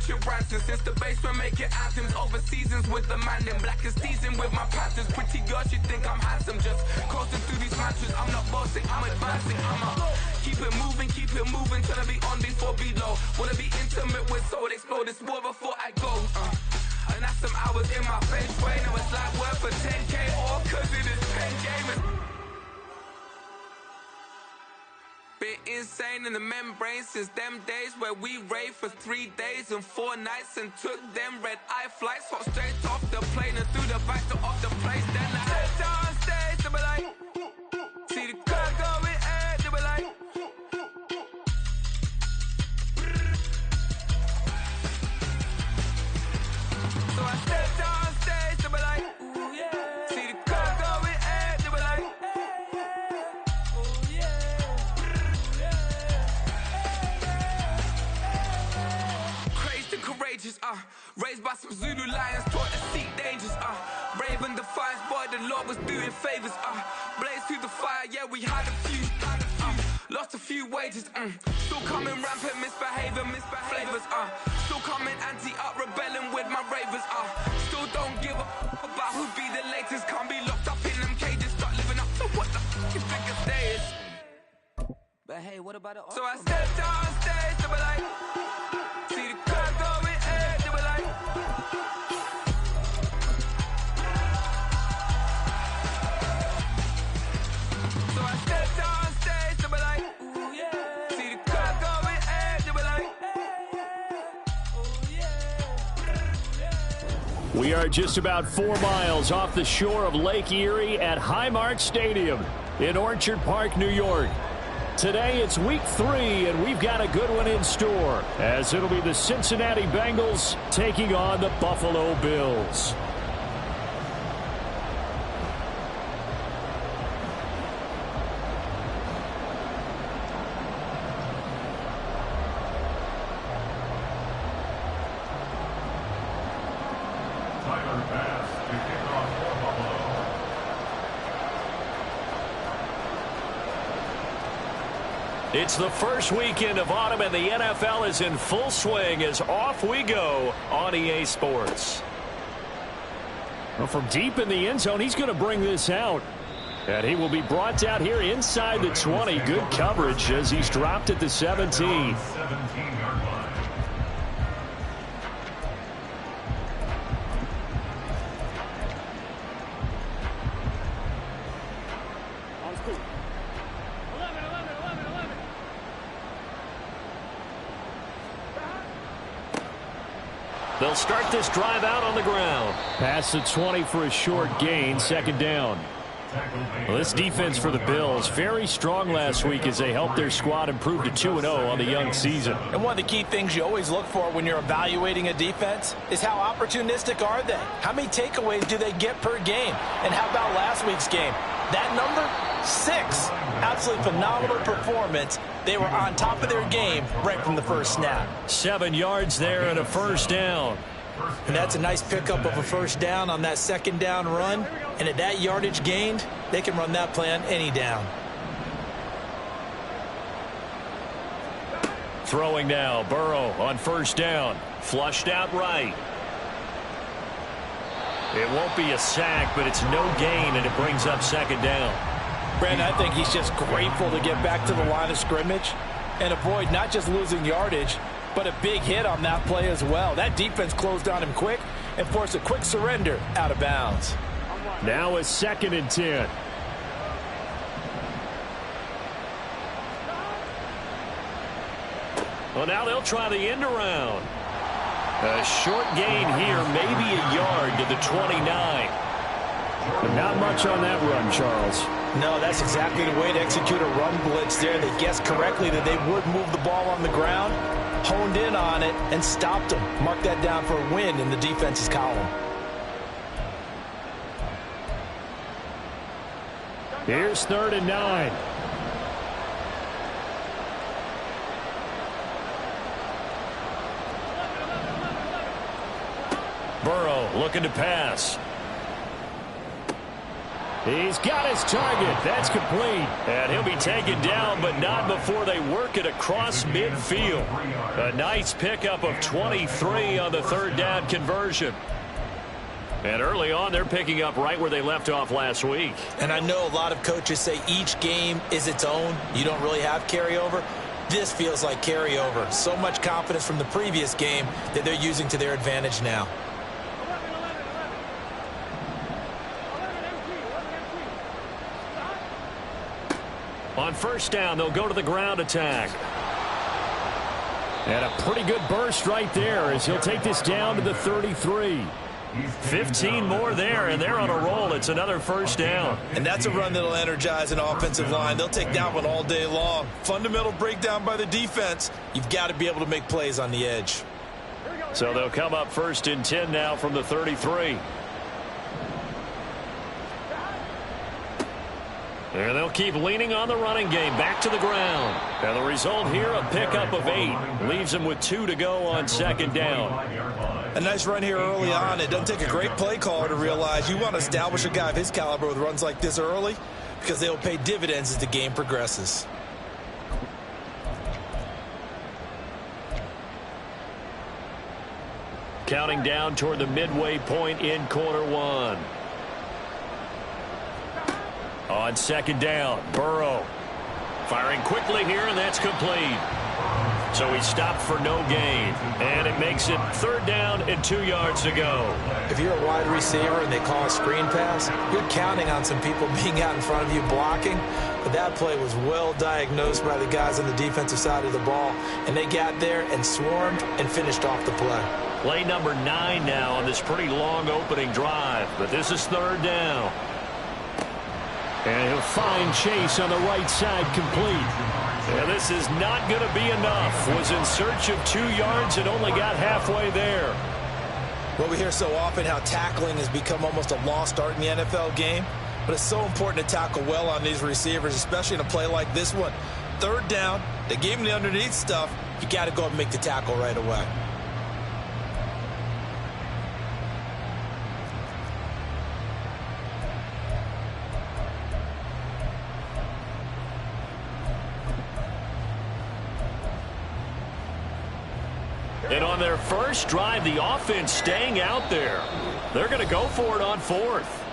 Richard Branson. Since the basement making anthems over seasons with the man in black is seasoned with my Panthers. Pretty girl, she think I'm handsome. Just coasting through these mantras. I'm not bossing, I'm advancing. Keep it moving till I be on before below. Wanna be intimate with soul, explore this war before I go. And that's some hours in my bench way. Now it's like work for 10K or cause it is pen gaming. Been insane in the membrane since them days where we raved for 3 days and 4 nights and took them red-eye flights. Hot straight off the plane and through the back door of the place. Then I head down stage to be like, see the crowd going air to be like. So I step down stage to be like, ooh yeah. See the crowd going air to be like, ooh yeah. Crazed and courageous, raised by some Zulu lions, taught to seek dangers, brave and defiant, boy, the Lord was doing favors, blaze through the fire, yeah, we had a few, lost a few wages, still coming rampant, misbehaving, flavors, still coming anti-up, rebelling with my ravers, still don't give a about who be the latest, can't be locked up in them cages, start living up to what the fuck you think of days. But hey, what about the So I stepped down stage to be like, see the crowd going air to be like. So I stepped down stage to be like, ooh yeah. See the crowd going air to be like, ooh yeah. We are just about 4 miles off the shore of Lake Erie at Highmark Stadium in Orchard Park, New York. Today it's week 3, and we've got a good one in store, as it'll be the Cincinnati Bengals taking on the Buffalo Bills. It's the first weekend of autumn, and the NFL is in full swing as off we go on EA Sports. Well, from deep in the end zone, he's going to bring this out. And he will be brought down here inside the 20. Good coverage as he's dropped at the 17. They'll start this drive out on the ground. Past the 20 for a short gain, second down. Well, this defense for the Bills, very strong last week as they helped their squad improve to 2-0 on the young season. And one of the key things you always look for when you're evaluating a defense is how opportunistic are they? How many takeaways do they get per game? And how about last week's game? That number, 6. Absolutely phenomenal performance. They were on top of their game right from the first snap. 7 yards there and a first down. And that's a nice pickup of a first down on that second down run. And at that yardage gained, they can run that play on any down. Throwing now, Burrow on first down. Flushed out right. It won't be a sack, but it's no gain, and it brings up second down. Brandon, I think he's just grateful to get back to the line of scrimmage and avoid not just losing yardage, but a big hit on that play as well. That defense closed on him quick and forced a quick surrender out of bounds. Now a 2nd and 10. Well, now they'll try the end around. A short gain here, maybe a yard to the 29. But not much on that run, Charles. No, that's exactly the way to execute a run blitz there. They guessed correctly that they would move the ball on the ground, honed in on it, and stopped them. Mark that down for a win in the defense's column. Here's 3rd and 9. Burrow looking to pass. He's got his target. That's complete. And he'll be taken down, but not before they work it across midfield. A nice pickup of 23 on the third down conversion. And early on, they're picking up right where they left off last week. And I know a lot of coaches say each game is its own. You don't really have carryover. This feels like carryover. So much confidence from the previous game that they're using to their advantage now. On first down, they'll go to the ground attack. And a pretty good burst right there as he'll take this down to the 33. 15 more there, and they're on a roll. It's another first down. And that's a run that'll energize an offensive line. They'll take that one all day long. Fundamental breakdown by the defense. You've got to be able to make plays on the edge. So they'll come up first and 10 now from the 33. And they'll keep leaning on the running game back to the ground. And the result here, a pickup of 8. Leaves them with 2 to go on second down. A nice run here early on. It doesn't take a great play caller to realize you want to establish a guy of his caliber with runs like this early because they'll pay dividends as the game progresses. Counting down toward the midway point in quarter one. On second down, Burrow firing quickly here, and that's complete. So he stopped for no gain, and it makes it third down and 2 yards to go. If you're a wide receiver and they call a screen pass, you're counting on some people being out in front of you blocking. But that play was well diagnosed by the guys on the defensive side of the ball, and they got there and swarmed and finished off the play. Play number 9 now on this pretty long opening drive, but this is third down. And he'll find Chase on the right side complete. And this is not going to be enough. Was in search of 2 yards and only got halfway there. Well, we hear so often how tackling has become almost a lost art in the NFL game. But it's so important to tackle well on these receivers, especially in a play like this one. Third down, they gave him the underneath stuff. You got to go and make the tackle right away. And on their first drive, the offense staying out there. They're going to go for it on fourth.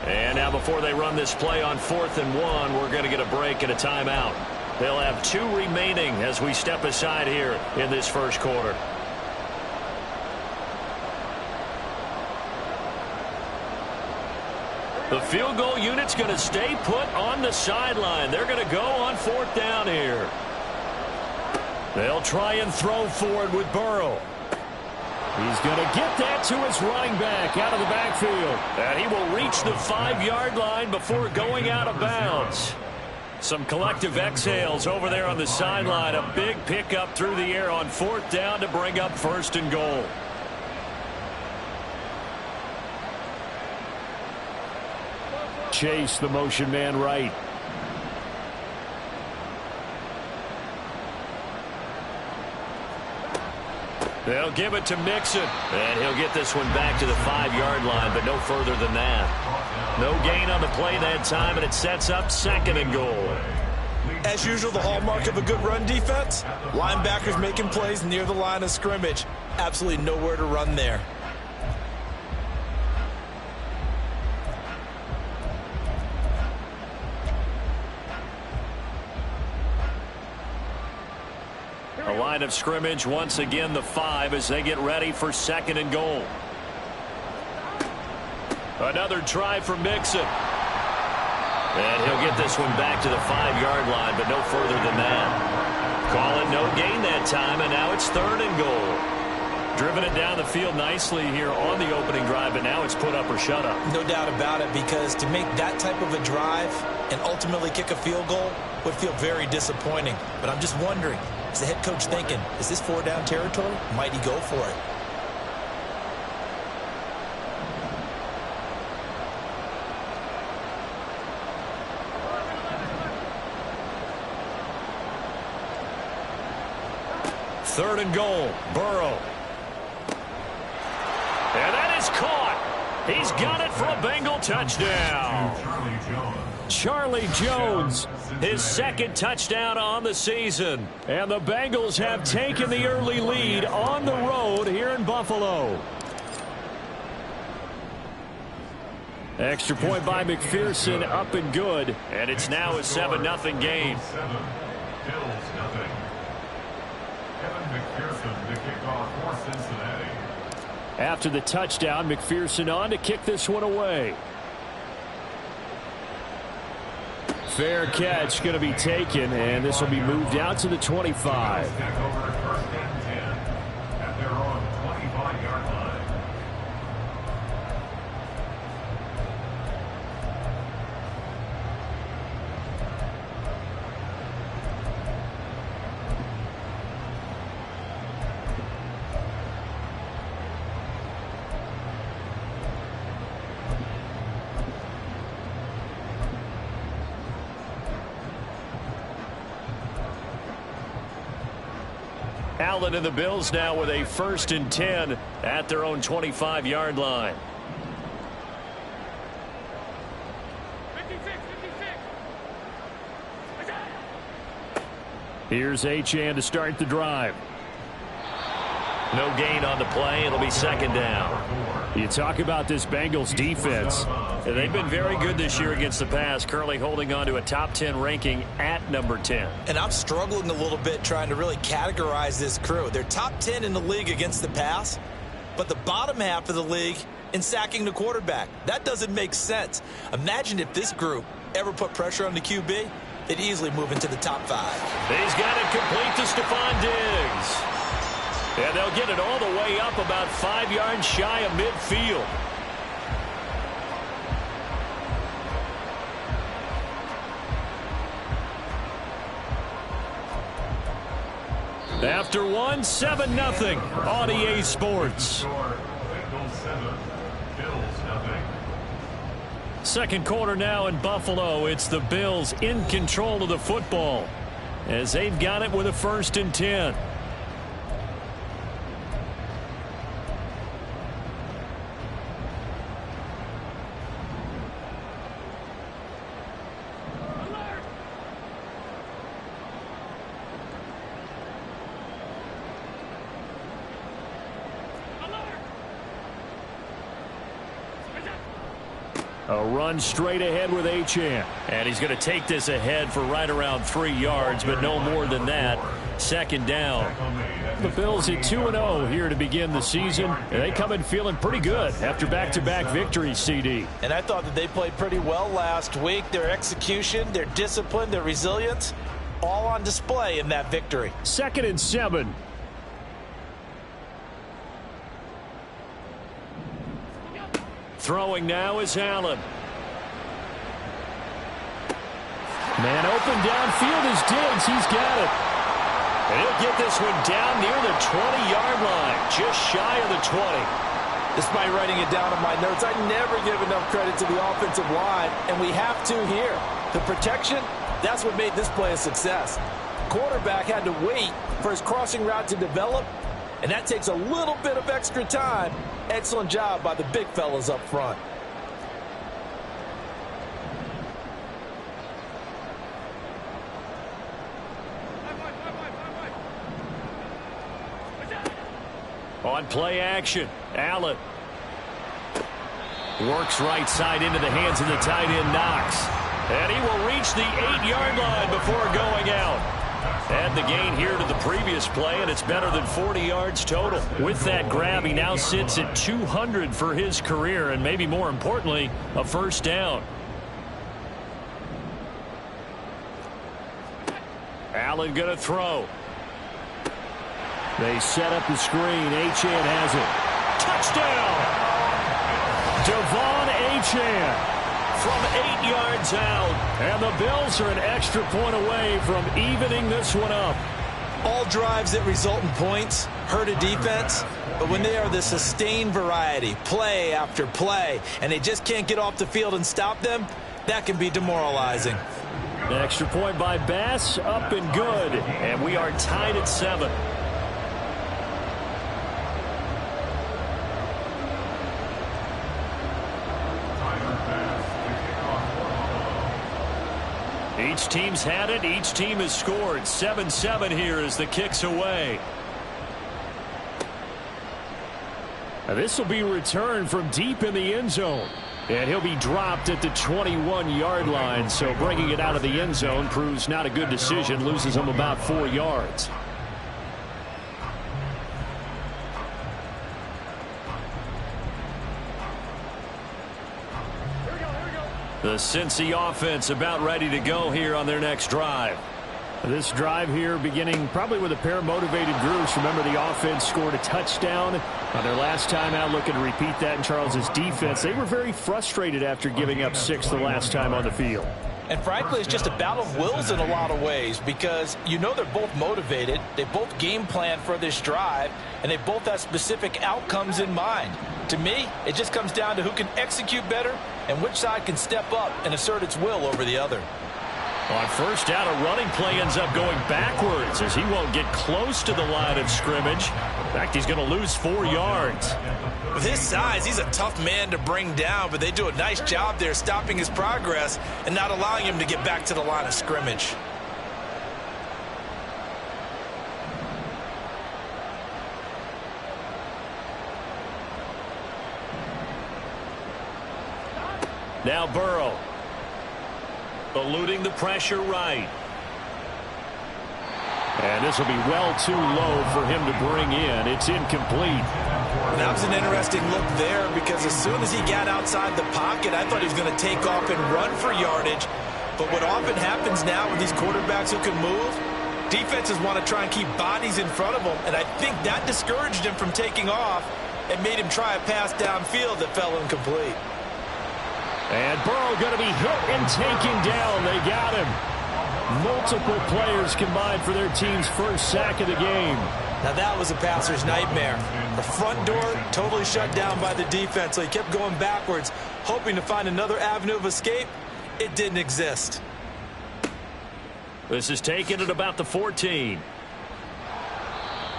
And now before they run this play on 4th and 1, we're going to get a break and a timeout. They'll have 2 remaining as we step aside here in this first quarter. The field goal unit's going to stay put on the sideline. They're going to go on 4th down here. They'll try and throw forward with Burrow. He's going to get that to his running back out of the backfield. And he will reach the 5-yard line before going out of bounds. Some collective exhales over there on the sideline. A big pickup through the air on 4th down to bring up 1st and goal. Chase, the motion man right. They'll give it to Mixon. And he'll get this one back to the 5-yard line, but no further than that. No gain on the play that time, and it sets up 2nd and goal. As usual, the hallmark of a good run defense, linebackers making plays near the line of scrimmage. Absolutely nowhere to run there. A line of scrimmage, once again the 5 as they get ready for 2nd and goal. Another try for Mixon. And he'll get this one back to the 5-yard line, but no further than that. Call it no gain that time, and now it's 3rd and goal. Driven it down the field nicely here on the opening drive, but now it's put up or shut up. No doubt about it, because to make that type of a drive and ultimately kick a field goal would feel very disappointing. But I'm just wondering, is the head coach thinking, is this 4-down territory? Might he go for it? Third and goal, Burrow. And that is caught. He's got it for a Bengal touchdown. Charlie Jones, his second touchdown on the season. And the Bengals have taken the early lead on the road here in Buffalo. Extra point by McPherson, up and good. And it's now a 7-0 game. After the touchdown, McPherson on to kick this one away. Fair catch going to be taken, and this will be moved out to the 25. Allen and the Bills now with a 1st and 10 at their own 25-yard line. 56. Here's Achane to start the drive. No gain on the play. It'll be 2nd down. You talk about this Bengals defense. They've been very good this year against the pass, currently holding on to a top 10 ranking at number 10. And I'm struggling a little bit trying to really categorize this crew. They're top 10 in the league against the pass, but the bottom half of the league in sacking the quarterback. That doesn't make sense. Imagine if this group ever put pressure on the QB, they'd easily move into the top 5. He's got it complete to Stephon Diggs. And they'll get it all the way up about 5 yards shy of midfield. After 7-0 on EA Sports. Second quarter now in Buffalo. It's the Bills in control of the football as they've got it with a 1st and 10. A run straight ahead with Achane. And he's going to take this ahead for right around 3 yards, but no more than that. 2nd down. The Bills at 2-0 here to begin the season. And they come in feeling pretty good after back-to-back victories, CD. And I thought that they played pretty well last week. Their execution, their discipline, their resilience, all on display in that victory. 2nd and 7. Throwing now is Allen. Man open downfield is Diggs. He's got it. And he'll get this one down near the 20-yard line, just shy of the 20. Despite writing it down in my notes, I never give enough credit to the offensive line, and we have to here. The protection, that's what made this play a success. Quarterback had to wait for his crossing route to develop, and that takes a little bit of extra time. Excellent job by the big fellas up front. On play action, Allen works right side into the hands of the tight end Knox. And he will reach the 8-yard line before going out. Add the gain here to the previous play, and it's better than 40 yards total. With that grab, he now sits at 200 for his career, and maybe more importantly, a 1st down. Allen going to throw. They set up the screen. Achane has it. Touchdown! Devon Achane from 8 yards out. And the Bills are an extra point away from evening this one up. All drives that result in points hurt a defense, but when they are the sustained variety, play after play, and they just can't get off the field and stop them, that can be demoralizing. An extra point by Bass, up and good. And we are tied at 7. Each team's had it. Each team has scored. 7-7 here as the kick's away. Now this will be returned from deep in the end zone. And he'll be dropped at the 21-yard line. So bringing it out of the end zone proves not a good decision. Loses him about 4 yards. The Cincy offense about ready to go here on their next drive. This drive here beginning probably with a pair of motivated groups. Remember, the offense scored a touchdown on their last time out. Looking to repeat that in Charles's defense. They were very frustrated after giving up 6 the last time on the field. And frankly, it's just a battle of wills in a lot of ways because you know they're both motivated. They both game plan for this drive, and they both have specific outcomes in mind. To me, it just comes down to who can execute better and which side can step up and assert its will over the other. On first down, a running play ends up going backwards as he won't get close to the line of scrimmage. In fact, he's going to lose 4 yards. With his size, he's a tough man to bring down, but they do a nice job there stopping his progress and not allowing him to get back to the line of scrimmage. Now Burrow. Eluding the pressure right. And this will be well too low for him to bring in. It's incomplete. That was an interesting look there because as soon as he got outside the pocket, I thought he was going to take off and run for yardage. But what often happens now with these quarterbacks who can move, defenses want to try and keep bodies in front of them. And I think that discouraged him from taking off and made him try a pass downfield that fell incomplete. And Burrow going to be hit and taken down. They got him. Multiple players combined for their team's first sack of the game. Now that was a passer's nightmare. The front door totally shut down by the defense, so he kept going backwards, hoping to find another avenue of escape. It didn't exist. This is taken at about the 14.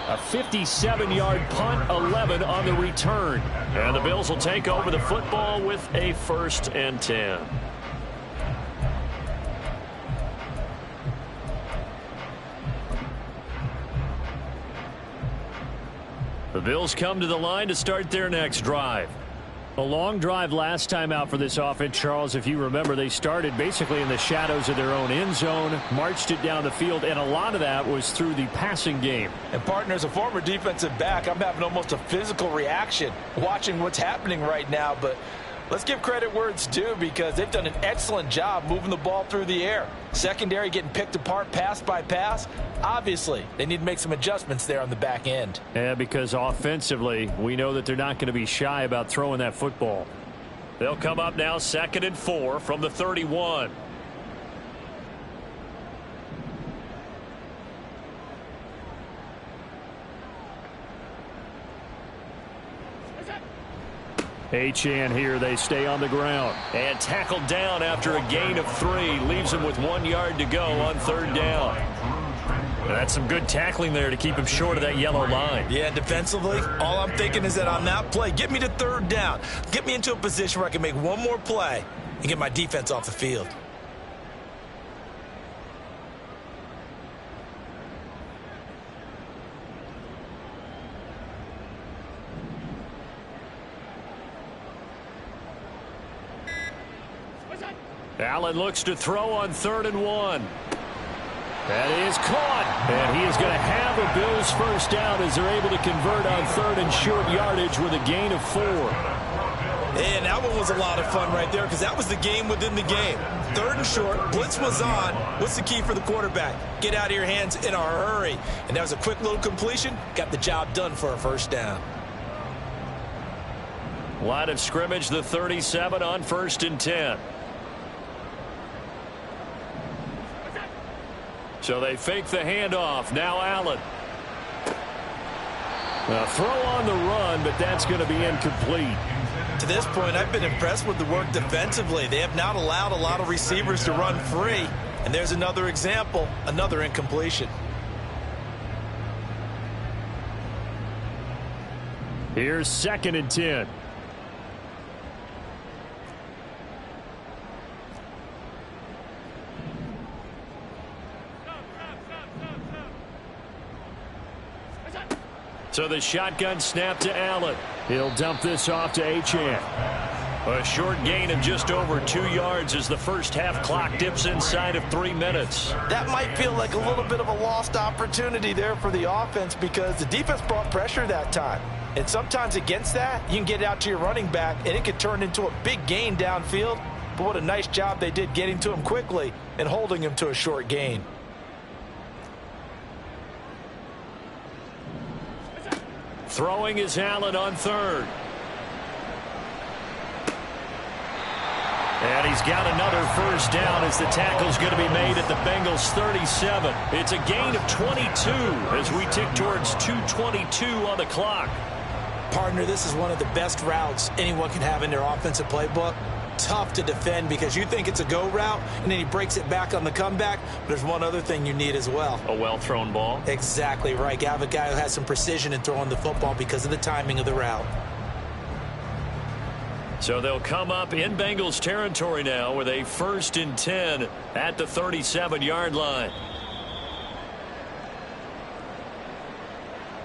A 57-yard punt, 11 on the return. And the Bills will take over the football with a 1st and 10. The Bills come to the line to start their next drive. A long drive last time out for this offense, Charles. If you remember, they started basically in the shadows of their own end zone, marched it down the field, and a lot of that was through the passing game. And partner, as a former defensive back, I'm having almost a physical reaction watching what's happening right now. But let's give credit where it's due because they've done an excellent job moving the ball through the air. Secondary getting picked apart pass by pass. Obviously, they need to make some adjustments there on the back end. Yeah, because offensively, we know that they're not going to be shy about throwing that football. They'll come up now 2nd and 4 from the 31. Achane here. They stay on the ground. And tackled down after a gain of 3. Leaves him with 1 yard to go on 3rd down. And that's some good tackling there to keep him short of that yellow line. Yeah, defensively, all I'm thinking is that on that play, get me to 3rd down. Get me into a position where I can make one more play and get my defense off the field. Allen looks to throw on 3rd and 1. That is caught. And he is going to have a Bills 1st down as they're able to convert on 3rd and short yardage with a gain of 4. And that one was a lot of fun right there because that was the game within the game. 3rd and short, blitz was on. What's the key for the quarterback? Get out of your hands in a hurry. And that was a quick little completion. Got the job done for a 1st down. Line of scrimmage, the 37 on 1st and 10. So they fake the handoff. Now Allen. A throw on the run, but that's going to be incomplete. To this point, I've been impressed with the work defensively. They have not allowed a lot of receivers to run free. And there's another example, another incompletion. Here's 2nd and 10. So the shotgun snap to Allen. He'll dump this off to Achane. A short gain of just over 2 yards as the first half clock dips inside of 3 minutes. That might feel like a little bit of a lost opportunity there for the offense because the defense brought pressure that time. And sometimes against that, you can get it out to your running back, and it could turn into a big gain downfield. But what a nice job they did getting to him quickly and holding him to a short gain. Throwing is Allen on third. And he's got another first down as the tackle's going to be made at the Bengals 37. It's a gain of 22 as we tick towards 2:22 on the clock. Partner, this is one of the best routes anyone can have in their offensive playbook. Tough to defend because you think it's a go route, and then he breaks it back on the comeback. But there's one other thing you need as well. A well-thrown ball. Exactly right. You have a guy who has some precision in throwing the football because of the timing of the route. So they'll come up in Bengals territory now with a 1st and 10 at the 37-yard line.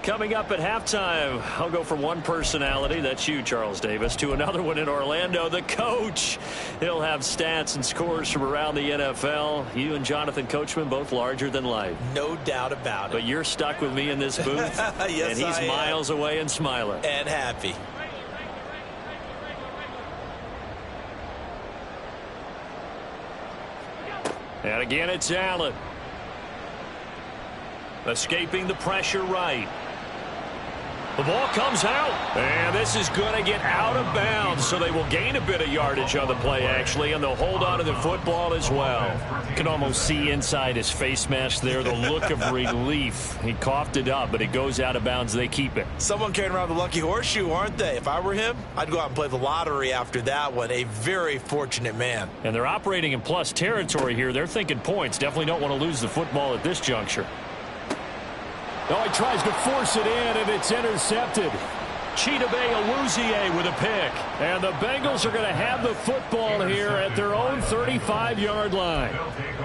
Coming up at halftime, I'll go from one personality, that's you, Charles Davis, to another one in Orlando, the coach. He'll have stats and scores from around the NFL. You and Jonathan Coachman, both larger than life. No doubt about it. But you're stuck with me in this booth, yes, and he's miles away and smiling. And happy. And again, it's Allen. Escaping the pressure right. The ball comes out, and this is going to get out of bounds, so they will gain a bit of yardage on the play, actually, and they'll hold on to the football as well. You can almost see inside his face mask there the look of relief. He coughed it up, but it goes out of bounds. They keep it. Someone carrying around the lucky horseshoe, aren't they? If I were him, I'd go out and play the lottery after that one. A very fortunate man. And they're operating in plus territory here. They're thinking points. Definitely don't want to lose the football at this juncture. Oh, he tries to force it in, and it's intercepted. Chidobe Awuzie with a pick. And the Bengals are going to have the football here at their own 35-yard line.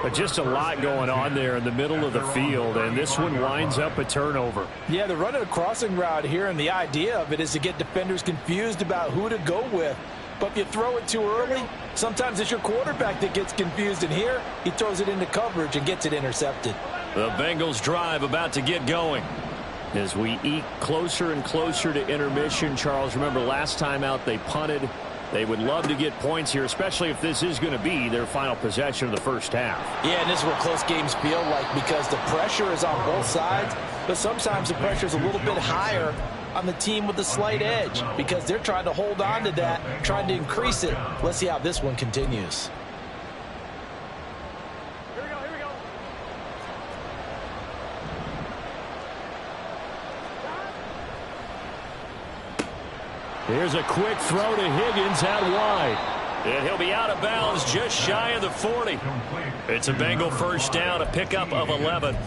But just a lot going on there in the middle of the field, and this one winds up a turnover. Yeah, they're running a crossing route here, and the idea of it is to get defenders confused about who to go with. But if you throw it too early, sometimes it's your quarterback that gets confused, and here he throws it into coverage and gets it intercepted. The Bengals drive about to get going. As we eke closer and closer to intermission, Charles, remember last time out they punted. They would love to get points here, especially if this is going to be their final possession of the first half. Yeah, and this is what close games feel like because the pressure is on both sides, but sometimes the pressure is a little bit higher on the team with the slight edge because they're trying to hold on to that, trying to increase it. Let's see how this one continues. Here's a quick throw to Higgins out wide. And he'll be out of bounds just shy of the 40. It's a Bengal first down, a pickup of 11.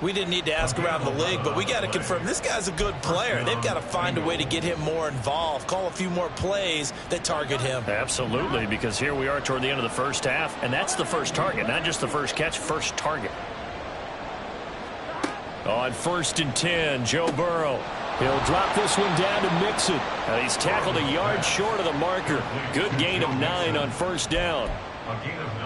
We didn't need to ask around the league, but we got to confirm this guy's a good player. They've got to find a way to get him more involved, call a few more plays that target him. Absolutely, because here we are toward the end of the first half, and that's the first target, not just the first catch, first target. On 1st and 10, Joe Burrow. He'll drop this one down to Mixon. He's tackled a yard short of the marker. Good gain of 9 on first down.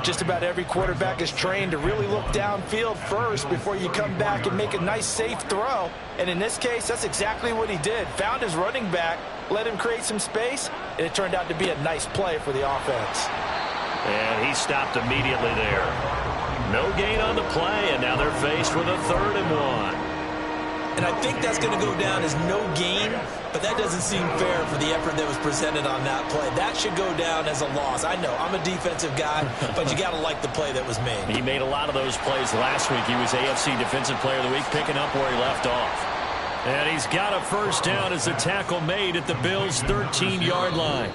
Just about every quarterback is trained to really look downfield first before you come back and make a nice, safe throw. And in this case, that's exactly what he did. Found his running back, let him create some space, and it turned out to be a nice play for the offense. And he stopped immediately there. No gain on the play, and now they're faced with a 3rd and 1. And I think that's going to go down as no gain, but that doesn't seem fair for the effort that was presented on that play. That should go down as a loss. I know, I'm a defensive guy, but you got to like the play that was made. He made a lot of those plays last week. He was AFC Defensive Player of the Week, picking up where he left off. And he's got a first down as the tackle made at the Bills' 13-yard line.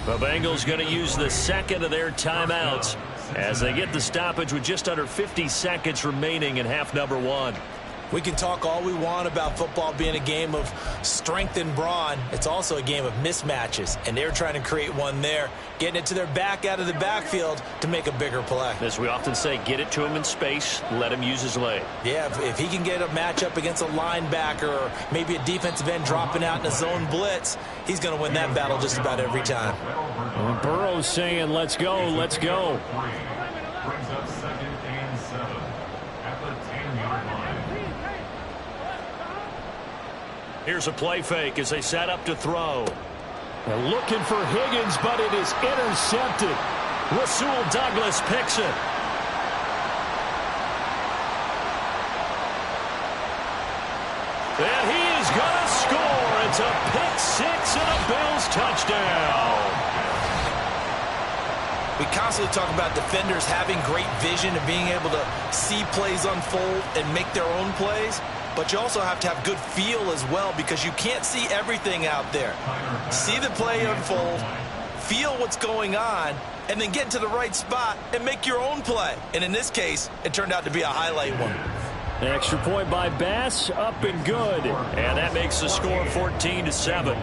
The Bengals going to use the second of their timeouts as they get the stoppage with just under 50 seconds remaining in half number 1. We can talk all we want about football being a game of strength and brawn. It's also a game of mismatches, and they're trying to create one there, getting it to their back out of the backfield to make a bigger play. As we often say, get it to him in space, let him use his leg. Yeah, if he can get a matchup against a linebacker or maybe a defensive end dropping out in a zone blitz, he's going to win that battle just about every time. And Burrow's saying, let's go, let's go. Brings up 2nd and 7 at the 10-yard line. Here's a play fake as they set up to throw. They're looking for Higgins, but it is intercepted. Rasul Douglas picks it. And he is going to score. It's a pick six and a Bills touchdown. We constantly talk about defenders having great vision and being able to see plays unfold and make their own plays. But you also have to have good feel as well, because you can't see everything out there. See the play unfold, feel what's going on, and then get to the right spot and make your own play. And in this case, it turned out to be a highlight one. An extra point by Bass, up and good. And that makes the score 14-7.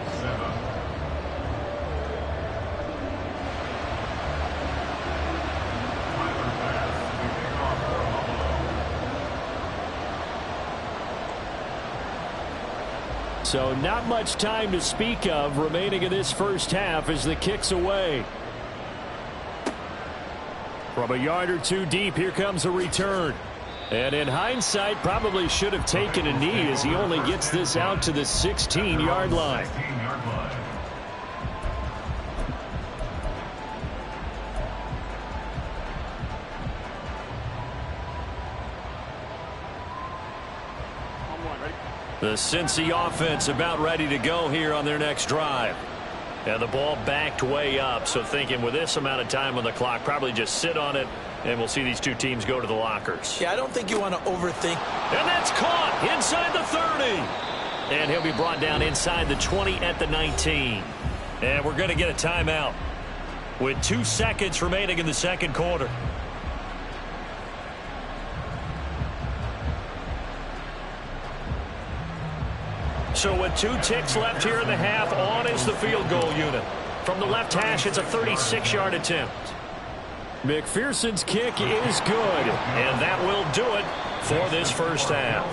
So not much time to speak of remaining in this first half as the kick's away. From a yard or two deep, here comes a return. And in hindsight, probably should have taken a knee as he only gets this out to the 16-yard line. The Cincy offense about ready to go here on their next drive. And the ball backed way up, so thinking with this amount of time on the clock, probably just sit on it, and we'll see these two teams go to the lockers. Yeah, I don't think you want to overthink. And that's caught inside the 30. And he'll be brought down inside the 20 at the 19. And we're going to get a timeout with 2 seconds remaining in the second quarter. So with 2 ticks left here in the half, on is the field goal unit. From the left hash, it's a 36-yard attempt. McPherson's kick is good, and that will do it for this first half.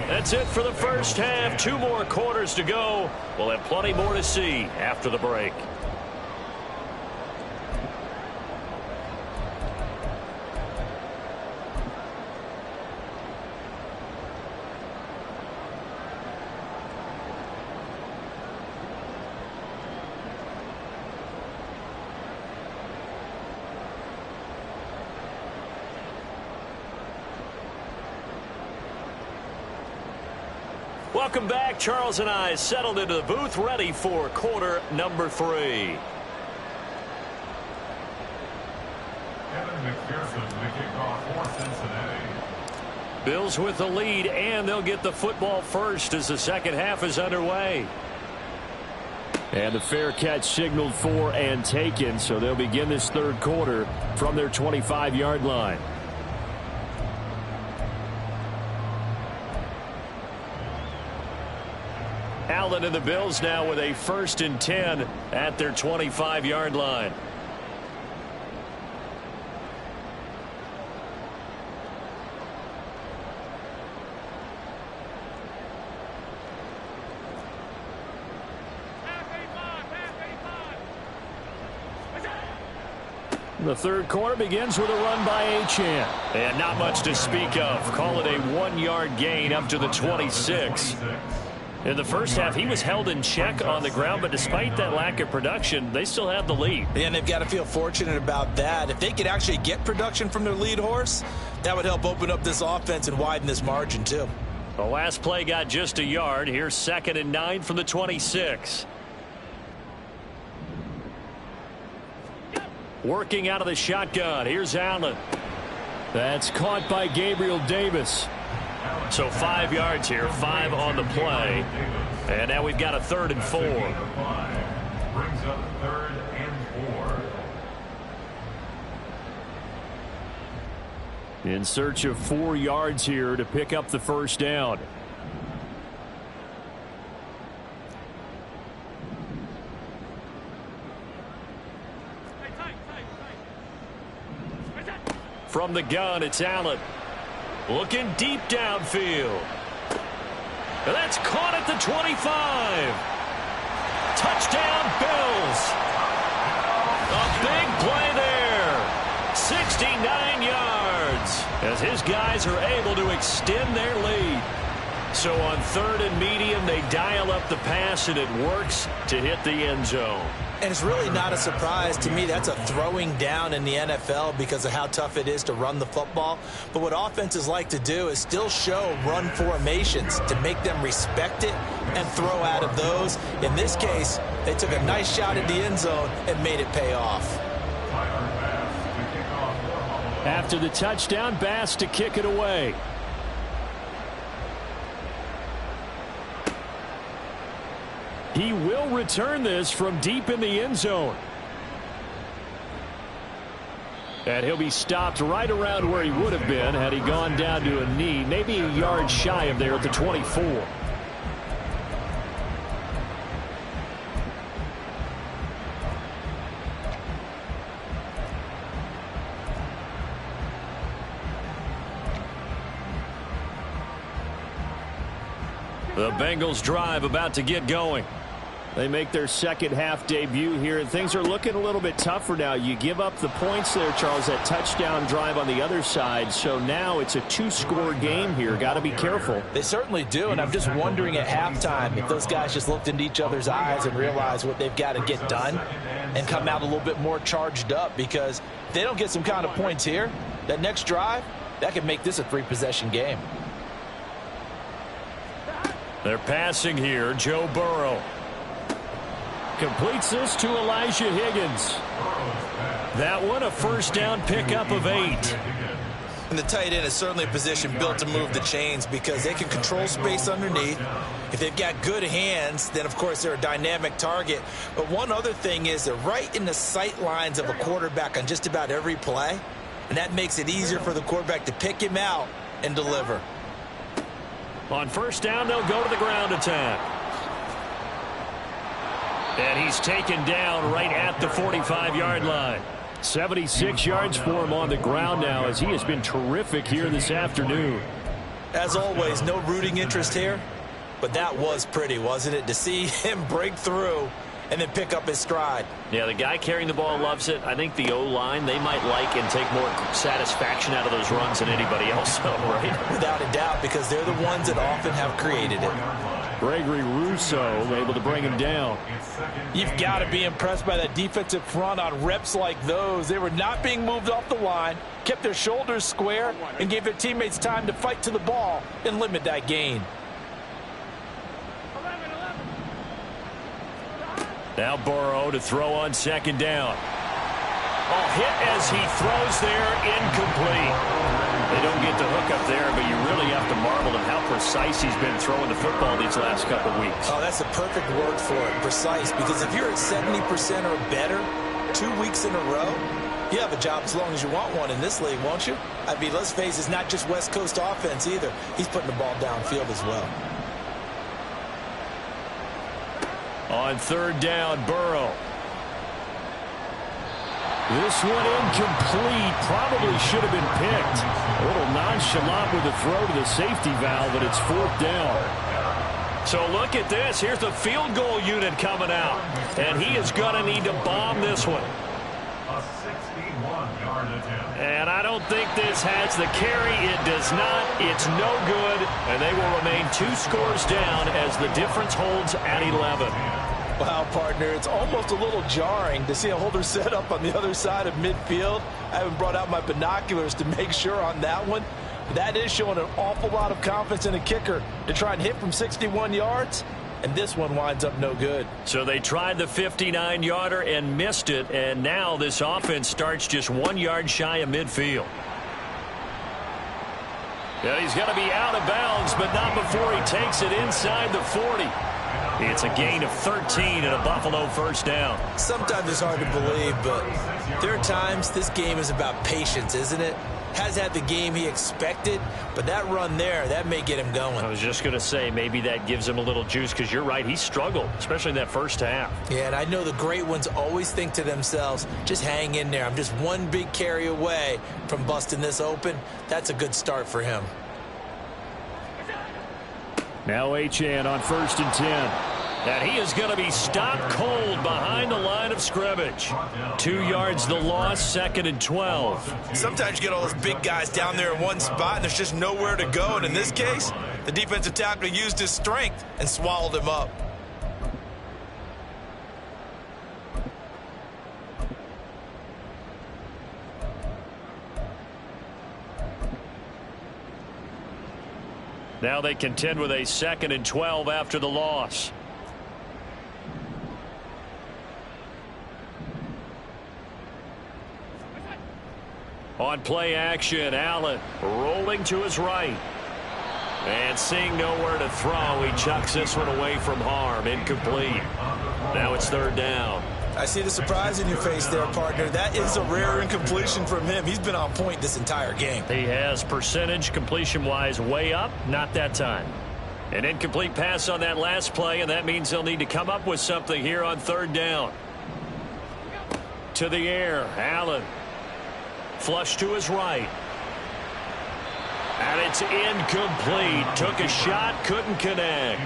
That's it for the first half. 2 more quarters to go. We'll have plenty more to see after the break. Welcome back. Charles and I settled into the booth, ready for quarter number 3. Kevin McPherson, the kickoff for Cincinnati. Bills with the lead, and they'll get the football first as the second half is underway. And the fair catch signaled for and taken, so they'll begin this third quarter from their 25-yard line. Allen and the Bills now with a 1st and 10 at their 25-yard line. The third quarter begins with a run by Achane. And not much to speak of. Call it a 1-yard gain up to the 26. In the first half, he was held in check on the ground, but despite that lack of production, they still have the lead. And they've got to feel fortunate about that. If they could actually get production from their lead horse, that would help open up this offense and widen this margin, too. The last play got just a yard. Here's 2nd and 9 from the 26. Working out of the shotgun. Here's Allen. That's caught by Gabriel Davis. So 5 yards here, 5 on the play. And now we've got a 3rd and 4. Brings up 3rd and 4. In search of 4 yards here to pick up the first down. From the gun, it's Allen. Looking deep downfield. That's caught at the 25. Touchdown, Bills. A big play there. 69 yards. As his guys are able to extend their lead. So on 3rd and medium, they dial up the pass, and it works to hit the end zone. And it's really not a surprise to me. That's a throwing down in the NFL because of how tough it is to run the football. But what offenses like to do is still show run formations to make them respect it and throw out of those. In this case, they took a nice shot at the end zone and made it pay off. After the touchdown, Bass to kick it away. He will return this from deep in the end zone. And he'll be stopped right around where he would have been had he gone down to a knee, maybe a yard shy of there at the 24. The Bengals drive about to get going. They make their second half debut here, and things are looking a little bit tougher now. You give up the points there, Charles, that touchdown drive on the other side. So now it's a 2-score game here. Got to be careful. They certainly do, and I'm just wondering at halftime if those guys just looked into each other's eyes and realized what they've got to get done and come out a little bit more charged up, because if they don't get some kind of points here, that next drive, that could make this a 3-possession game. They're passing here. Joe Burrow completes this to Elijah Higgins. That one a first down pickup of 8. And the tight end is certainly a position built to move the chains because they can control space underneath. If they've got good hands, then, of course, they're a dynamic target. But one other thing is they're right in the sight lines of a quarterback on just about every play, and that makes it easier for the quarterback to pick him out and deliver. On first down, they'll go to the ground attack. And he's taken down right at the 45-yard line. 76 yards for him on the ground now, as he has been terrific here this afternoon. As always, no rooting interest here, but that was pretty, wasn't it? To see him break through and then pick up his stride. Yeah, the guy carrying the ball loves it. I think the O-line, they might like and take more satisfaction out of those runs than anybody else, right? Without a doubt, because they're the ones that often have created it. Gregory Rousseau able to bring him down. You've got to be impressed by that defensive front on reps like those. They were not being moved off the line, kept their shoulders square, and gave their teammates time to fight to the ball and limit that gain. Now Burrow to throw on second down. Oh, hit as he throws there, incomplete. They don't get the hook up there, but you really have to marvel at how precise he's been throwing the football these last couple of weeks. Oh, that's the perfect word for it, precise, because if you're at 70% or better 2 weeks in a row, you have a job as long as you want one in this league, won't you? I mean, let's face it, it's not just West Coast offense either. He's putting the ball downfield as well. On third down, Burrow. This one incomplete. Probably should have been picked. A little nonchalant with the throw to the safety valve, but it's fourth down. So look at this. Here's the field goal unit coming out. And he is going to need to bomb this one. A 61-yard attempt. And I don't think this has the carry. It does not. It's no good. And they will remain 2 scores down as the difference holds at 11. Wow, partner, it's almost a little jarring to see a holder set up on the other side of midfield. I haven't brought out my binoculars to make sure on that one. That is showing an awful lot of confidence in a kicker to try and hit from 61 yards, and this one winds up no good. So they tried the 59-yarder and missed it, and now this offense starts just 1 yard shy of midfield. Yeah, he's going to be out of bounds, but not before he takes it inside the 40. It's a gain of 13 and a Buffalo first down. Sometimes it's hard to believe, but there are times this game is about patience, isn't it? has had the game he expected, but that run there, that may get him going. I was just going to say, maybe that gives him a little juice, because you're right, he struggled, especially in that first half. Yeah, and I know the great ones always think to themselves, just hang in there. I'm just one big carry away from busting this open. That's a good start for him. Now Achane on 1st and 10. And he is going to be stopped cold behind the line of scrimmage. 2 yards the loss, 2nd and 12. Sometimes you get all those big guys down there in one spot, and there's just nowhere to go. And in this case, the defensive tackle used his strength and swallowed him up. Now they contend with a 2nd and 12 after the loss. On play action, Allen rolling to his right. And seeing nowhere to throw, he chucks this one away from harm. Incomplete. Now it's 3rd down. I see the surprise in your face there, partner. That is a rare incompletion from him. He's been on point this entire game. He has percentage completion-wise way up, not that time. An incomplete pass on that last play, and that means they'll need to come up with something here on 3rd down. To the air, Allen. Flush to his right. And it's incomplete. Took a shot, couldn't connect.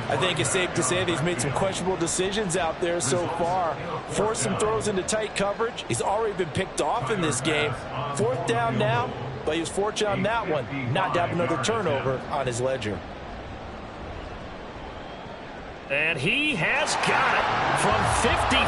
I think it's safe to say that he's made some questionable decisions out there so far. Forced some throws into tight coverage. He's already been picked off in this game. 4th down now, but he was fortunate on that one not to have another turnover on his ledger. And he has got it from 55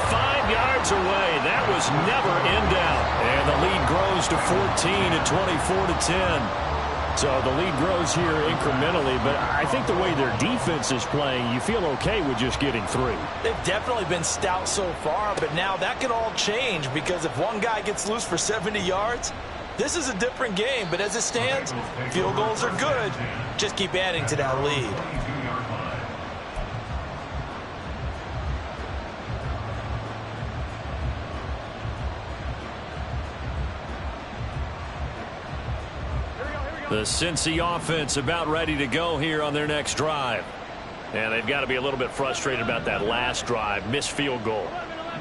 yards away. That was never in doubt. And the lead grows to 14 at 24-10. So the lead grows here incrementally, but I think the way their defense is playing, you feel okay with just getting 3. They've definitely been stout so far, but now that could all change, because if one guy gets loose for 70 yards, this is a different game. But as it stands, field goals are good. Just keep adding to that lead. The Cincy offense about ready to go here on their next drive. And they've got to be a little bit frustrated about that last drive, missed field goal.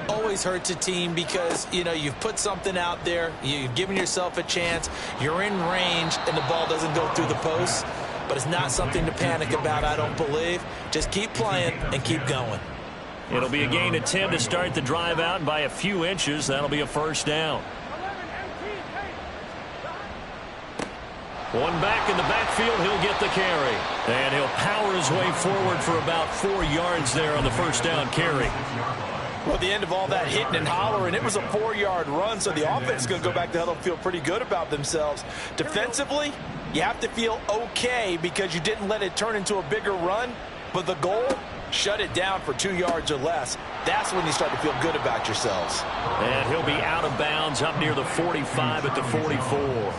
Always hurts a team because, you know, you've put something out there, you've given yourself a chance, you're in range, and the ball doesn't go through the post. But it's not something to panic about, I don't believe. Just keep playing and keep going. It'll be a gain of 10 to start the drive out, and by a few inches, that'll be a 1st down. One back in the backfield, he'll get the carry. And he'll power his way forward for about 4 yards there on the 1st down carry. Well, at the end of all that hitting and hollering, it was a 4-yard run, so the offense is going to go back to huddle and feel pretty good about themselves. Defensively, you have to feel okay because you didn't let it turn into a bigger run, but the goal, shut it down for 2 yards or less. That's when you start to feel good about yourselves. And he'll be out of bounds up near the 45 at the 44.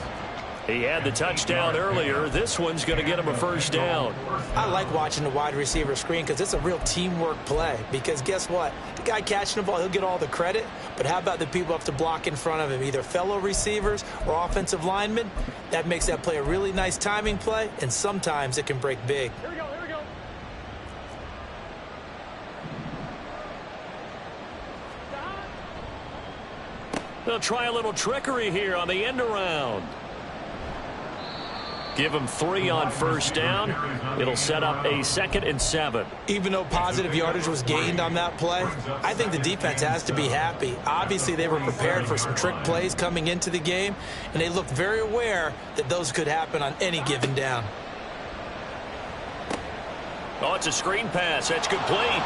He had the touchdown earlier. This one's going to get him a 1st down. I like watching the wide receiver screen because it's a real teamwork play. Because guess what? The guy catching the ball, he'll get all the credit. But how about the people up to block in front of him, either fellow receivers or offensive linemen? That makes that play a really nice timing play, and sometimes it can break big. Here we go, here we go. They'll try a little trickery here on the end around. Give him 3 on 1st down. It'll set up a 2nd and 7. Even though positive yardage was gained on that play, I think the defense has to be happy. Obviously, they were prepared for some trick plays coming into the game, and they looked very aware that those could happen on any given down. Oh, it's a screen pass. That's complete.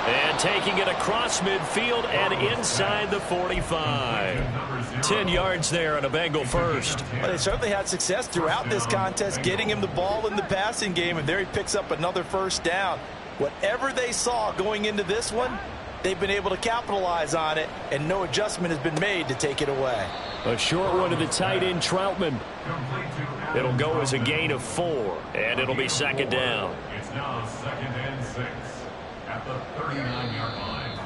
And taking it across midfield and inside the 45. 10 yards there on a Bengal 1st. Well, they certainly had success throughout this contest, getting him the ball in the passing game, and there he picks up another 1st down. Whatever they saw going into this one, they've been able to capitalize on it, and no adjustment has been made to take it away. A short one to the tight end, Troutman. It'll go as a gain of 4, and it'll be 2nd down. It's now 2nd and 6 at the 39-yard line.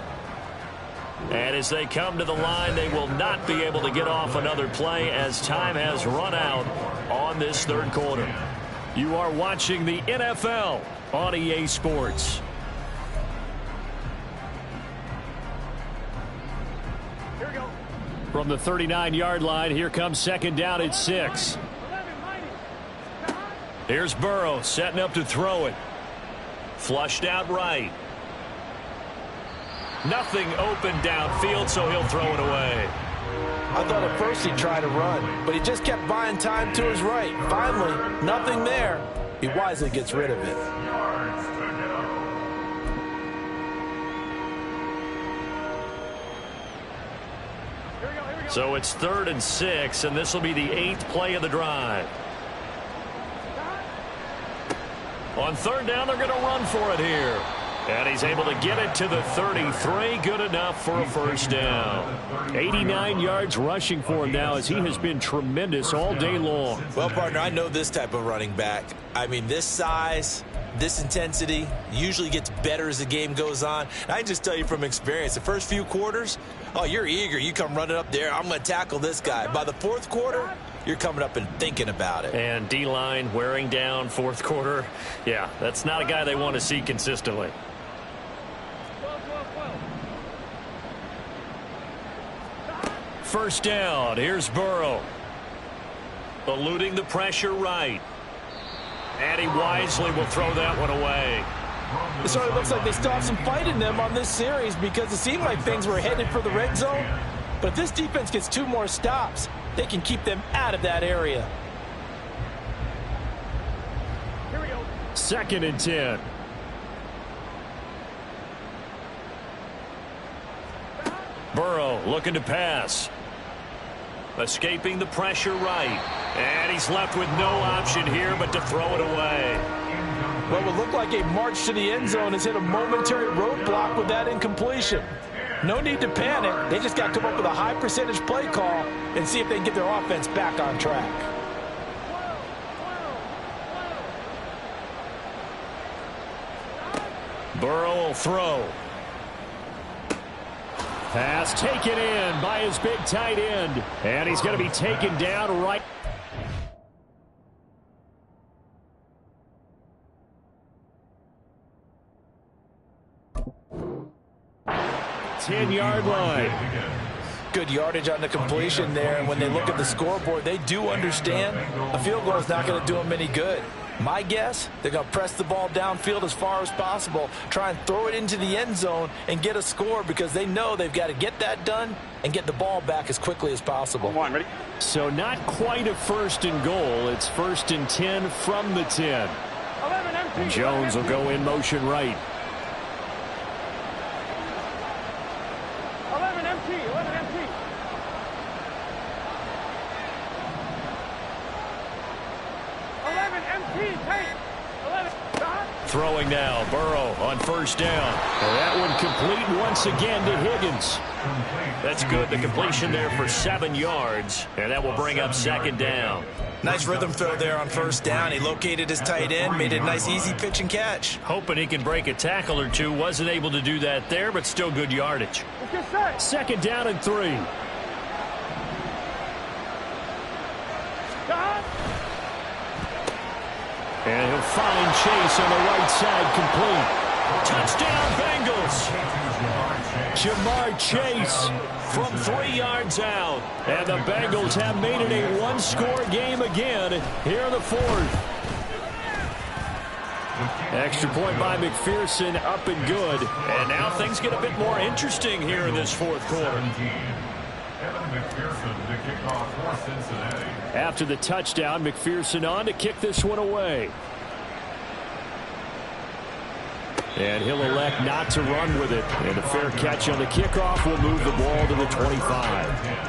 And as they come to the line, they will not be able to get off another play as time has run out on this third quarter. You are watching the NFL on EA Sports. Here we go. From the 39-yard line, here comes second down at 6. Here's Burrow setting up to throw it. Flushed out right. Nothing open downfield, so he'll throw it away. I thought at first he'd try to run, but he just kept buying time to his right. Finally, nothing there. He wisely gets rid of it. So it's 3rd and 6, and this will be the 8th play of the drive. On 3rd down, they're going to run for it here. And he's able to get it to the 33. Good enough for a first down. 89 yards rushing for him now as he has been tremendous all day long. Well, partner, I know this type of running back. I mean, this size, this intensity usually gets better as the game goes on. And I can just tell you from experience, the first few quarters, oh, you're eager. You come running up there. I'm going to tackle this guy. By the 4th quarter, you're coming up and thinking about it. And D-line wearing down 4th quarter. Yeah, that's not a guy they want to see consistently. First down. Here's Burrow. Eluding the pressure right. And he wisely will throw that one away. It sort of looks like they still have some fight in them on this series because it seemed like things were headed for the red zone. But if this defense gets 2 more stops, they can keep them out of that area. Here we go. 2nd and 10. Burrow looking to pass. Escaping the pressure right. And he's left with no option here but to throw it away. What would look like a march to the end zone has hit a momentary roadblock with that incompletion. No need to panic. They just got to come up with a high percentage play call and see if they can get their offense back on track. Burrow will throw. Pass taken in by his big tight end. And he's going to be taken down right. Ten-yard line. Good yardage on the completion there, and when they look at the scoreboard, they do understand a field goal is not going to do them any good. My guess, they're going to press the ball downfield as far as possible, try and throw it into the end zone and get a score because they know they've got to get that done and get the ball back as quickly as possible. Come on, ready? So not quite a 1st and goal. It's 1st and 10 from the 10. 11 empty. Jones will go in motion right. 11 empty. 11 empty. 11 empty. Hey. 11. Throwing now. Burrow on 1st down. And that one complete once again to Higgins. That's good. The completion there for 7 yards. And that will bring up 2nd down. Nice rhythm throw there on 1st down. He located his tight end, made it a nice easy pitch and catch. Hoping he can break a tackle or two. Wasn't able to do that there, but still good yardage. 2nd down and 3. And he'll find Chase on the right side, complete. Touchdown, Bengals. Jamar Chase from 3 yards out. And the Bengals have made it a 1-score game again here in the 4th. Extra point by McPherson, up and good. And now things get a bit more interesting here in this 4th quarter. After the touchdown, McPherson on to kick this one away. And he'll elect not to run with it. And a fair catch on the kickoff will move the ball to the 25.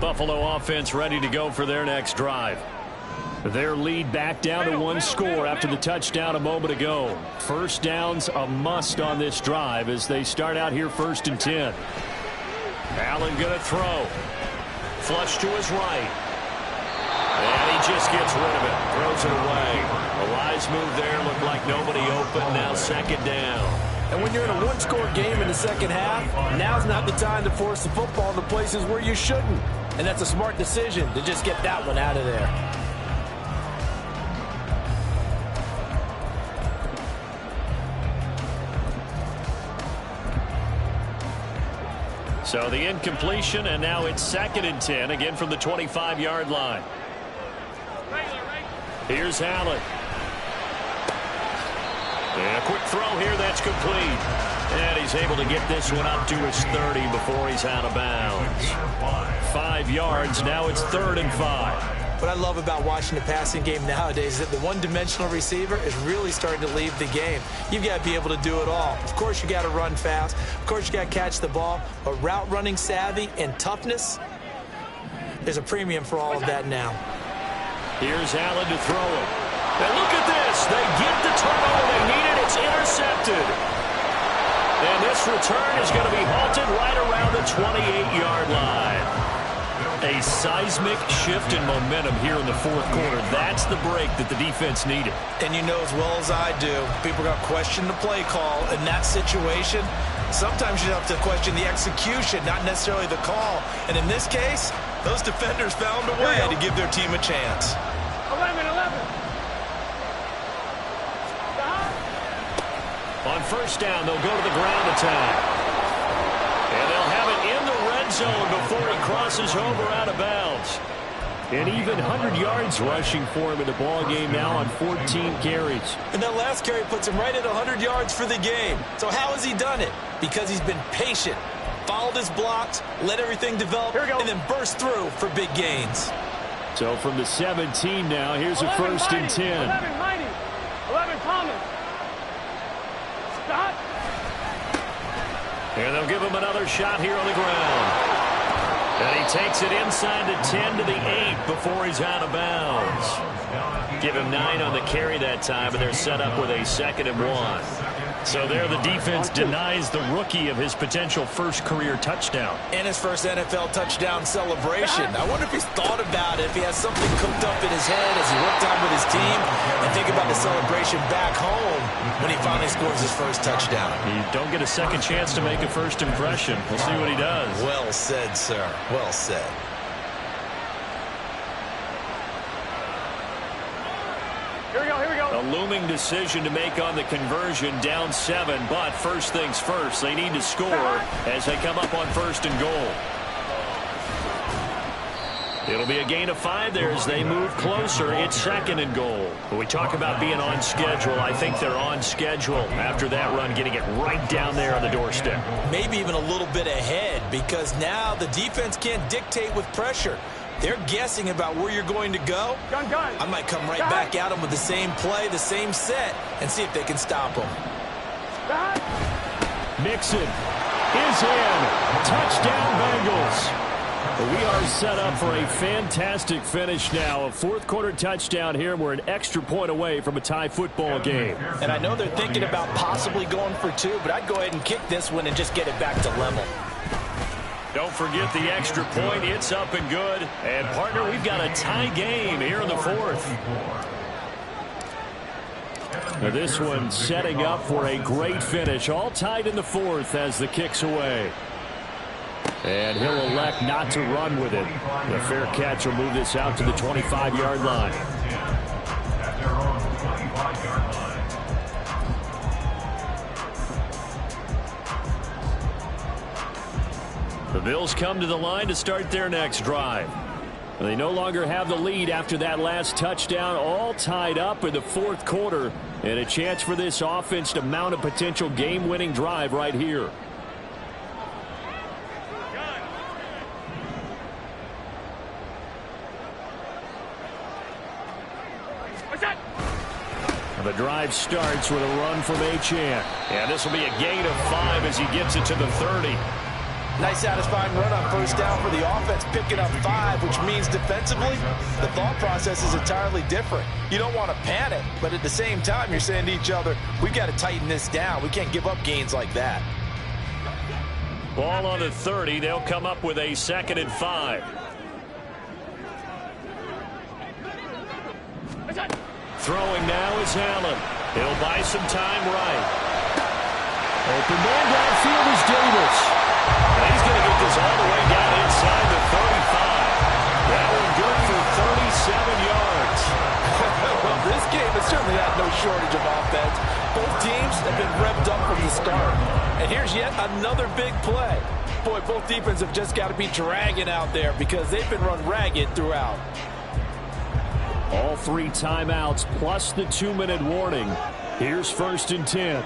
Buffalo offense ready to go for their next drive. Their lead back down to 1 score after the touchdown a moment ago. 1st down's a must on this drive as they start out here 1st and 10. Allen going to throw. Flush to his right. And he just gets rid of it. Throws it away. A wise move there. Looked like nobody open. Now second down. And when you're in a one-score game in the second half, now's not the time to force the football to places where you shouldn't. And that's a smart decision to just get that one out of there. So the incompletion, and now it's 2nd and 10, again from the 25-yard line. Here's Allen. And a quick throw here, that's complete. And he's able to get this one up to his 30 before he's out of bounds. 5 yards, now it's 3rd and 5. What I love about watching the passing game nowadays is that the one-dimensional receiver is really starting to leave the game. You've got to be able to do it all. Of course, you got to run fast. Of course, you got to catch the ball. But route running savvy and toughness, there's a premium for all of that now. Here's Allen to throw it. And look at this. They get the turnover they needed. It's intercepted. And this return is going to be halted right around the 28-yard line. A seismic shift in momentum here in the 4th quarter. That's the break that the defense needed. And you know as well as I do, people are going to question the play call in that situation. Sometimes you have to question the execution, not necessarily the call. And in this case, those defenders found a way to give their team a chance. 11. On first down, they'll go to the ground attack. And they'll have it in the red zone before he crosses over out of bounds. And even 100 yards rushing for him in the ball game now on 14 carries. And that last carry puts him right at 100 yards for the game. So how has he done it? Because he's been patient, followed his blocks, let everything develop, and then burst through for big gains. So from the 17 now, here's a 1st and 10. 11 Mighty. 11 Thomas. Stop. And they'll give him another shot here on the ground. And he takes it inside the 10 to the 8 before he's out of bounds. Give him 9 on the carry that time, and they're set up with a 2nd and 1. So there the defense denies the rookie of his potential first career touchdown. And his first NFL touchdown celebration. I wonder if he's thought about it, if he has something cooked up in his head as he worked on with his team, and think about the celebration back home when he finally scores his first touchdown. You don't get a second chance to make a first impression. We'll see what he does. Well said, sir. Well said. Here we go. A looming decision to make on the conversion, down 7, but first things first, they need to score as they come up on 1st and goal. It'll be a gain of 5 there as they move closer. It's 2nd and goal. When we talk about being on schedule, I think they're on schedule after that run, getting it right down there on the doorstep. Maybe even a little bit ahead, because now the defense can't dictate with pressure. They're guessing about where you're going to go. Gun. I might come right back at them with the same play, the same set, and see if they can stop them. Mixon is in. Touchdown, Bengals. We are set up for a fantastic finish now. A 4th quarter touchdown here. We're an extra point away from a tie football game. And I know they're thinking about possibly going for 2, but I'd go ahead and kick this one and just get it back to level. Don't forget the extra point. It's up and good. And, partner, we've got a tie game here in the 4th. Now this one setting up for a great finish. All tied in the 4th as the kick's away. And he'll elect not to run with it. The fair catch will move this out to the 25-yard line. The Bills come to the line to start their next drive. They no longer have the lead after that last touchdown, all tied up in the 4th quarter, and a chance for this offense to mount a potential game-winning drive right here. The drive starts with a run from Achane. And this will be a gain of 5 as he gets it to the 30. Nice satisfying run on first down for the offense, picking up 5, which means defensively, the thought process is entirely different. You don't want to panic, but at the same time, you're saying to each other, we've got to tighten this down. We can't give up gains like that. Ball on the 30. They'll come up with a 2nd and 5. Throwing now is Allen. He'll buy some time right. Open man downfield is Davis. And he's going to get this all the way down inside the 35. That one good for 37 yards. Well, this game has certainly had no shortage of offense. Both teams have been revved up from the start. And here's yet another big play. Boy, both defenses have just got to be dragging out there because they've been run ragged throughout. All 3 timeouts plus the 2-minute warning. Here's 1st and 10.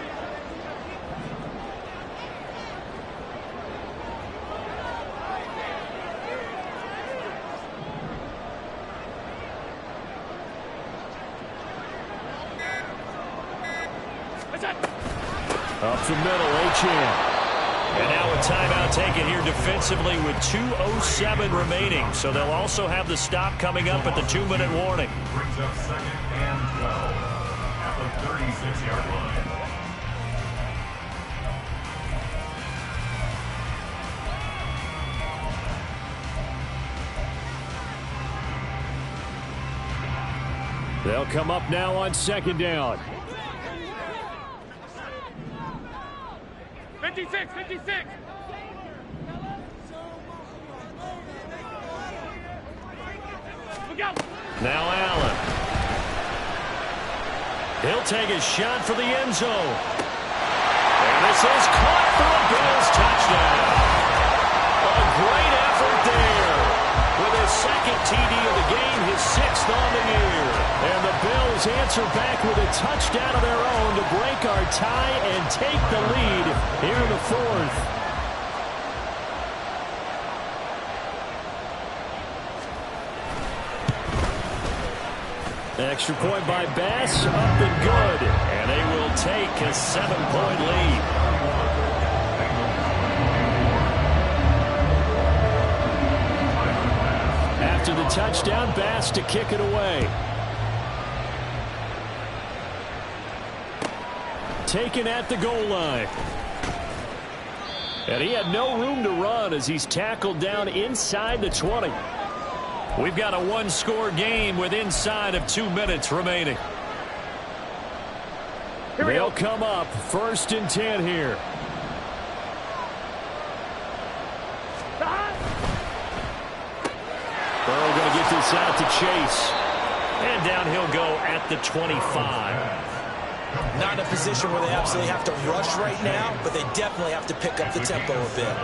Up the middle, Achane. And now a timeout taken here defensively with 2:07 remaining. So they'll also have the stop coming up at the 2-minute warning. Brings up 2nd and 12 at the 36-yard line. They'll come up now on 2nd down. 56, 56. Look out. Now Allen. He'll take a shot for the end zone. And this is caught for a Bills touchdown. A great effort there. With his 2nd TD of the game, his 6th on the year. And the Bills answer back with a touchdown of their own to break our tie and take the lead here in the 4th. Extra point by Bass, up and good. And they will take a 7-point lead. After the touchdown, Bass to kick it away. Taken at the goal line. And he had no room to run as he's tackled down inside the 20. We've got a 1-score game with inside of 2 minutes remaining. They'll come up 1st and 10 here. Burrow going to get this out to Chase. And down he'll go at the 25. Not in a position where they absolutely have to rush right now, but they definitely have to pick up the tempo a bit.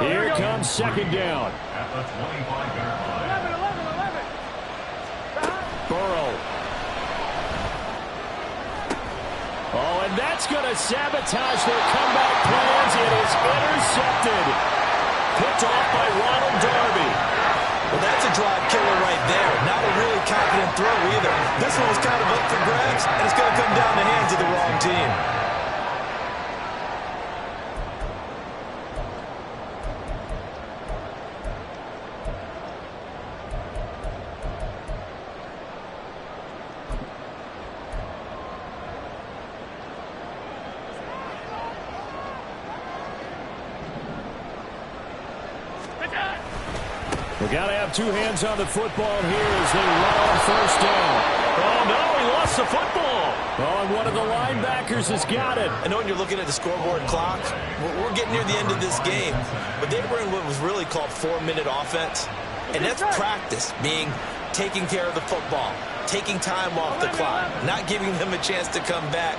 Here comes 2nd down. At the 25-yard line. 11. Burrow. Oh, and that's going to sabotage their comeback plans. It is intercepted. Picked off by Ronald Darby. Well, that's a drive killer right there. Not a really confident throw either. This one was kind of up for grabs, and it's going to come down the hands of the wrong team. We got to have 2 hands on the football here as they run on 1st down. Oh, no, he lost the football. Oh, and one of the linebackers has got it. I know when you're looking at the scoreboard clock, we're getting near the end of this game, but they were in what was really called 4-minute offense, and that's practice, being taking care of the football, taking time off the clock, not giving them a chance to come back.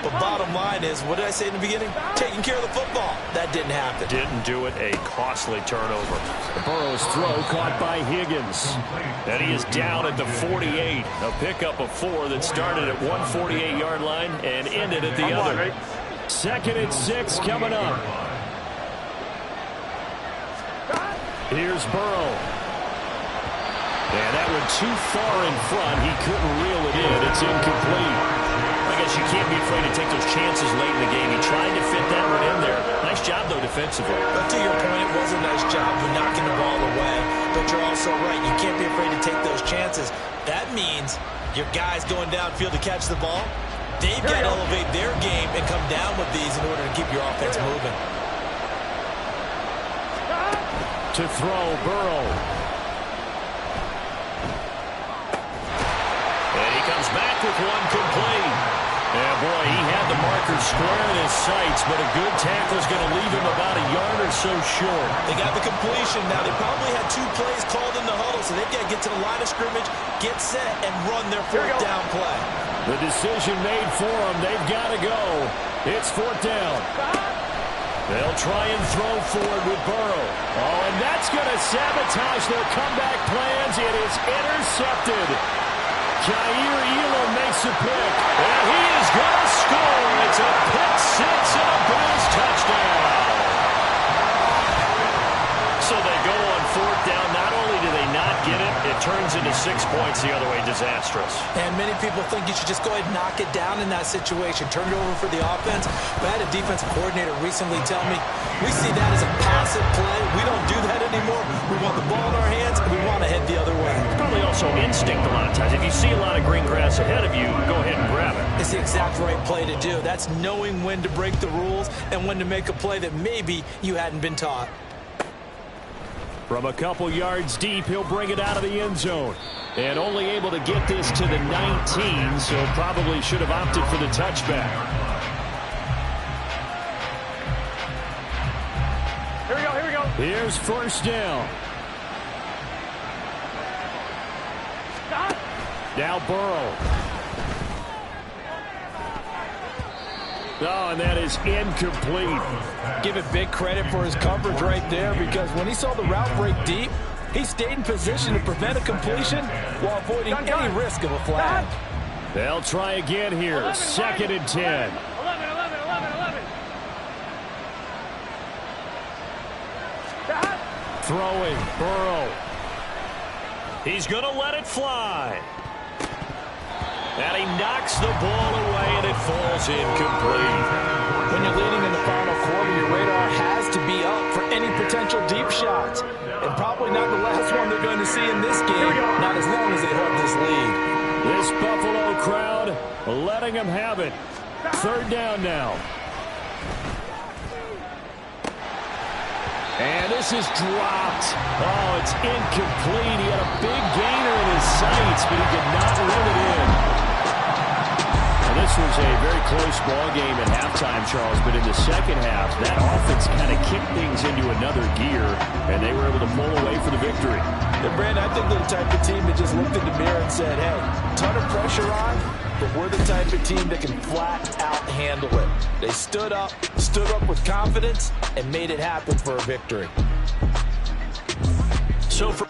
But bottom line is, what did I say in the beginning? Taking care of the football. That didn't happen. Didn't do it. A costly turnover. Burrow's throw caught by Higgins. And he is down at the 48. A pickup of 4 that started at 148-yard line and ended at the other. 2nd and 6 coming up. Here's Burrow. And that one too far in front. He couldn't reel it in. It's incomplete. I guess you can't be afraid to take those chances late in the game. He tried to fit that one in there. Nice job, though, defensively. But to your point, it was a nice job of knocking the ball away. But you're also right. You can't be afraid to take those chances. That means your guys going downfield to catch the ball, they've got to elevate their game and come down with these in order to keep your offense moving. To throw, Burrow. And he comes back with one complete. Yeah, boy, he had the marker square in his sights, but a good tackle is going to leave him about a yard or so short. They got the completion. Now, they probably had 2 plays called in the huddle, so they've got to get to the line of scrimmage, get set, and run their 4th down play. The decision made for them. They've got to go. It's 4th down. They'll try and throw forward with Burrow. Oh, and that's going to sabotage their comeback plans. It is intercepted. Jair Elam makes a pick, and he is going to score. It's a pick 6 and a Bills touchdown. So they go on 4th down. Not only do they not get it, it turns into 6 points the other way. Disastrous. And many people think you should just go ahead and knock it down in that situation. Turn it over for the offense. But I had a defensive coordinator recently tell me, we see that as a passive play. We don't do that anymore. We want the ball in our hands, and we want to head the other way. It's probably also instinct a lot of times. If you see a lot of green grass ahead of you, go ahead and grab it. It's the exact right play to do. That's knowing when to break the rules and when to make a play that maybe you hadn't been taught. From a couple yards deep, he'll bring it out of the end zone. And only able to get this to the 19, so probably should have opted for the touchback. Here we go, here we go. Here's 1st down. Stop. Now Burrow. Oh, and that is incomplete. Give it big credit for his coverage right there, because when he saw the route break deep, he stayed in position to prevent a completion while avoiding any risk of a flag. They'll try again here. 2nd and 10. 11. Stop. Throwing, Burrow. He's going to let it fly. And he knocks the ball away, and it falls incomplete. When you're leading in the final quarter, your radar has to be up for any potential deep shots. And probably not the last one they're going to see in this game, not as long as they hold this lead. This Buffalo crowd letting them have it. 3rd down now. And this is dropped. Oh, it's incomplete. He had a big gainer in his sights, but he did not reel it in. And this was a very close ball game at halftime, Charles, but in the second half, that offense kind of kicked things into another gear, and they were able to pull away for the victory. And Brandon, I think they're the type of team that just looked in the mirror and said, hey, ton of pressure on, but we're the type of team that can flat out handle it. They stood up with confidence, and made it happen for a victory. So for